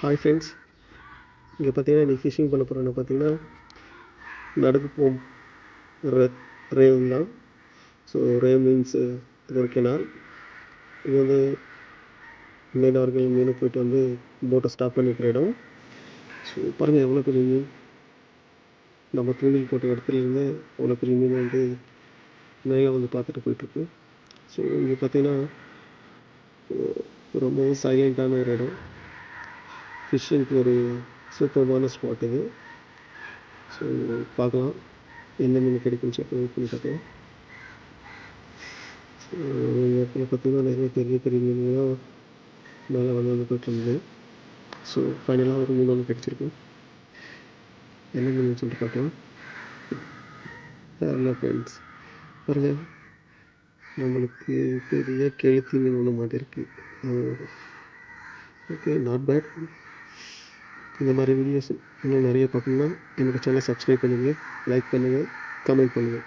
Hi friends, இங்கே பார்த்தீங்கன்னா இன்றைக்கி ஃபிஷிங் பண்ண போகிறோன்னு பார்த்தீங்கன்னா நடுக்கு போகும் ரேவ் தான். ஸோ ரேவ் மீன்ஸ் இது ஒரு கெனால். இது வந்து மீனவர்கள் மீன் போயிட்டு வந்து போட்டை ஸ்டாப் பண்ணிக்கிற இடம். ஸோ பாருங்கள் எவ்வளோ பெரிய மீன், நம்ம தூண்டில் போட்ட இடத்துலேருந்து அவ்வளோ பெரிய மீன் வந்து நிறைய வந்து பார்த்துட்டு போயிட்டுருக்கு. ஸோ இங்கே பார்த்தீங்கன்னா ரொம்பவும் சைலண்ட்டான ஒரு இடம், ஃபிஷ்ஷிங்க்கு ஒரு சூப்பர்பான ஸ்பாட் இது. ஸோ பார்க்கலாம் என்ன மீன் கிடைக்கும்னு சொல்லி வெயிட் பண்ணி பார்க்கலாம். இடத்துல பார்த்தீங்கன்னா நிறைய பெரிய பெரிய மீன்லாம் மேலே வந்து போயிட்டு இருந்தது. ஸோ ஃபைனலாக ஒரு மீன் ஒன்று கிடச்சிருக்கு. என்ன மீன் சொல்லிட்டு பார்க்கலாம். இல்லை ஃப்ரெண்ட்ஸ், பாருங்கள் நம்மளுக்கு பெரிய கெளுத்தி மீன் ஒன்று மாட்டிருக்கு. Okay, not bad. இந்த மாதிரி வீடியோஸ் இன்னும் நிறைய பார்க்கணுன்னா என்னோடய சேனலை சப்ஸ்கிரைப் பண்ணுங்கள், லைக் பண்ணுங்கள், கமெண்ட் பண்ணுங்கள்.